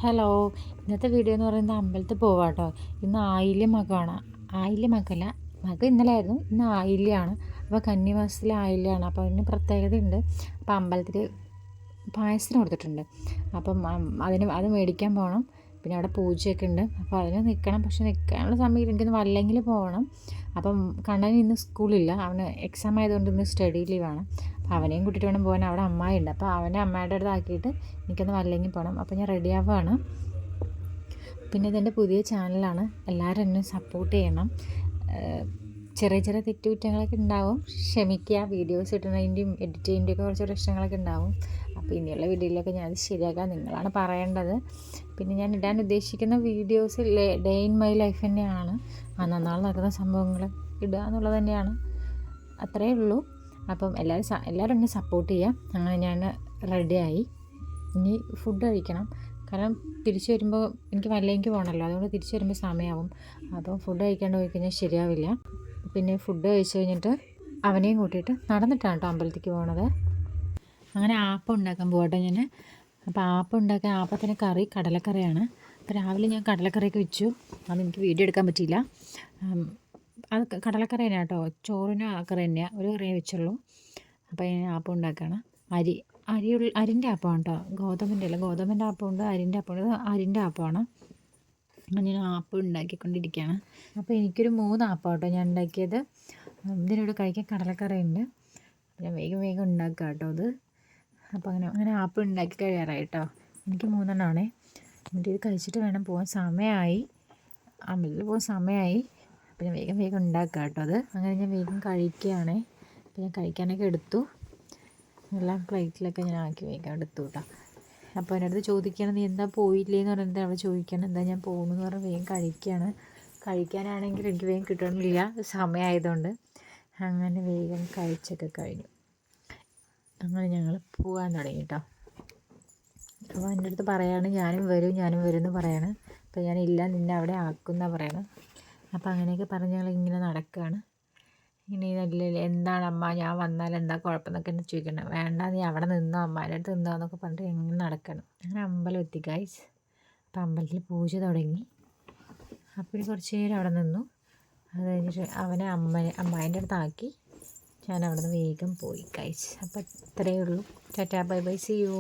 Hello, ഇന്നത്തെ video എന്ന് പറയുന്നത് അമ്പലത്തിൽ പോവാം കേട്ടോ. ഇന്ന് ആയില്യമകമാണ്. ആയില്യമകല്ല, മകം ഇന്നലെ ആയിരുന്നു, ഇന്ന് ആയില്യമാണ്. അപ്പോൾ കന്നിമാസത്തിലെ ആയില്യമാണ്. അപ്പോൾ അതിന് പ്രത്യേകതയുണ്ട്. അപ്പോൾ അമ്പലത്തിൽ പായസത്തിന് കൊടുത്തിട്ടുണ്ട്. അപ്പം അത് മേടിക്കാൻ പോകണം. പിന്നെ അവിടെ പൂജയൊക്കെ ഉണ്ട്. അപ്പോൾ അതിന് നിൽക്കണം. പക്ഷെ നിൽക്കാനുള്ള സമയം എനിക്കൊന്ന് വല്ലെങ്കിൽ പോകണം. അപ്പം കണ്ണന് ഇന്ന് സ്കൂളില്ല, അവന് എക്സാം ആയതുകൊണ്ട് ഇന്ന് സ്റ്റഡി ലീവാണ്. അപ്പോൾ അവനെയും കൂട്ടിയിട്ട് വേണം പോകാൻ. അവിടെ അമ്മായിയുണ്ട്. അപ്പോൾ അവനെ അമ്മയുടെ അടുത്ത് ആക്കിയിട്ട് എനിക്കൊന്ന് വല്ലെങ്കിൽ പോകണം. അപ്പോൾ ഞാൻ റെഡി ആവുകയാണ്. പിന്നെ ഇതെൻ്റെ പുതിയ ചാനലാണ്, എല്ലാവരും എന്നെ സപ്പോർട്ട് ചെയ്യണം. ചെറിയ ചെറിയ തെറ്റുകുറ്റങ്ങളൊക്കെ ഉണ്ടാവും, ക്ഷമിക്കുക. വീഡിയോസ് ഇടുന്നതിൻ്റെയും എഡിറ്റ് ചെയ്യുന്നതിൻ്റെയൊക്കെ കുറച്ച് പ്രശ്നങ്ങളൊക്കെ ഉണ്ടാവും. അപ്പോൾ ഇനിയുള്ള വീഡിയോയിലൊക്കെ ഞാനത് ശരിയാക്കാം, നിങ്ങളാണ് പറയേണ്ടത്. പിന്നെ ഞാൻ ഇടാൻ ഉദ്ദേശിക്കുന്ന videos day in my life തന്നെയാണ്. നന്നാൾ നടക്കുന്ന സംഭവങ്ങൾ ഇടുക എന്നുള്ളത് തന്നെയാണ്, അത്രയേ ഉള്ളൂ. അപ്പം എല്ലാവരും എന്നെ സപ്പോർട്ട് ചെയ്യാം. അങ്ങനെ ഞാൻ റെഡിയായി. ഇനി ഫുഡ് കഴിക്കണം. കാരണം തിരിച്ച് വരുമ്പോൾ എനിക്ക് വല്ലയ്ക്ക് പോകണമല്ലോ, അതുകൊണ്ട് തിരിച്ച് വരുമ്പോൾ സമയമാവും. അപ്പോൾ ഫുഡ് കഴിക്കാണ്ട് പോയി കഴിഞ്ഞാൽ ശരിയാവില്ല. പിന്നെ ഫുഡ് കഴിച്ച് കഴിഞ്ഞിട്ട് അവനെയും കൂട്ടിയിട്ട് നടന്നിട്ടാണ് കേട്ടോ അമ്പലത്തേക്ക് പോകണത്. അങ്ങനെ ആപ്പം ഉണ്ടാക്കാൻ പോകട്ടെ ഞാൻ. അപ്പോൾ ആപ്പം ഉണ്ടാക്കാൻ ആപ്പത്തിന് കറി കടലക്കറിയാണ്. അപ്പോൾ രാവിലെ ഞാൻ കടലക്കറിയൊക്കെ വെച്ചു, അതെനിക്ക് വീഡിയോ എടുക്കാൻ പറ്റിയില്ല. അത് കടലക്കറി തന്നെയാണ് കേട്ടോ, ചോറിന് ആ കറി തന്നെയാണ്, ഒരു കറിയേ വെച്ചുള്ളൂ. അപ്പോൾ ഞാൻ ആപ്പം ഉണ്ടാക്കുകയാണ്. അരിൻ്റെ അപ്പമാണ് കേട്ടോ, ഗോതമ്പിൻ്റെ അല്ല. ഗോതമ്പിൻ്റെ അപ്പമുണ്ട്, അരിൻ്റെ അപ്പമുണ്ട്. അരിൻ്റെ അപ്പമാണ്. ഞാൻ ആപ്പം ഉണ്ടാക്കിക്കൊണ്ടിരിക്കുകയാണ്. അപ്പോൾ എനിക്കൊരു 3 ആപ്പം കേട്ടോ ഞാൻ ഉണ്ടാക്കിയത്. ഇതിനോട് കഴിക്കാൻ കടലക്കറി ഉണ്ട്. ഞാൻ വേഗം ഉണ്ടാക്കുക കേട്ടോ അത്. അപ്പോൾ അങ്ങനെ ആപ്പം ഉണ്ടാക്കി കഴിയാറായി കേട്ടോ. എനിക്ക് 3 എണ്ണമാണേ. എന്നിട്ട് ഇത് കഴിച്ചിട്ട് വേണം പോകാൻ. സമയമായി, അമ്പലത്തിൽ പോകാൻ സമയമായി. അപ്പോൾ ഞാൻ വേഗം ഉണ്ടാക്കുക കേട്ടോ അത്. അങ്ങനെ ഞാൻ വേഗം കഴിക്കുകയാണേ. അപ്പോൾ ഞാൻ കഴിക്കാനൊക്കെ എടുത്തു, എല്ലാം പ്ലേറ്റിലൊക്കെ ഞാൻ ആക്കി വേഗം എടുത്തു കേട്ടോ. അപ്പോൾ എൻ്റെ അടുത്ത് ചോദിക്കുകയാണ്, നീ എന്താ പോയില്ലേന്ന് പറയുന്നത്. അവിടെ ചോദിക്കുകയാണ് എന്താ ഞാൻ പോകുന്നു പറഞ്ഞാൽ വേഗം കഴിക്കുകയാണ്. കഴിക്കാനാണെങ്കിൽ എനിക്ക് വേഗം കിട്ടണില്ല, സമയമായതുകൊണ്ട്. അങ്ങനെ വേഗം കഴിച്ചൊക്കെ കഴിഞ്ഞു. അങ്ങനെ ഞങ്ങൾ പോകാൻ തുടങ്ങി കേട്ടോ. അപ്പോൾ എൻ്റെ അടുത്ത് പറയാണ് ഞാനും വരും എന്ന് പറയാണ്. അപ്പോൾ ഞാനില്ല, നിന്നെ അവിടെ ആക്കുമെന്നാണ് പറയണം. അപ്പോൾ അങ്ങനെയൊക്കെ പറഞ്ഞ് ഞങ്ങളിങ്ങനെ നടക്കുകയാണ്. ഇനി എന്താണ് അമ്മ, ഞാൻ വന്നാൽ എന്താ കുഴപ്പമെന്നൊക്കെ എന്നെ ചോദിക്കണം. വേണ്ട, നീ അവിടെ നിന്നോ, അമ്മേൻ്റെ അടുത്ത് നിന്നോ എന്നൊക്കെ പറഞ്ഞിട്ട് എങ്ങനെ നടക്കണം. അങ്ങനെ അമ്പലം എത്തി ഗൈസ്. അപ്പോൾ അമ്പലത്തിൽ പൂജ തുടങ്ങി. അപ്പോൾ കുറച്ച് നേരം അവിടെ നിന്നു. അത് കഴിഞ്ഞിട്ട് അവനെ അമ്മായിൻ്റെ അടുത്താക്കി ഞാൻ അവിടെ നിന്ന് വേഗം പോയി ഗൈസ്. അപ്പോൾ ഇത്രയേ ഉള്ളൂ. Tata bye bye, see U.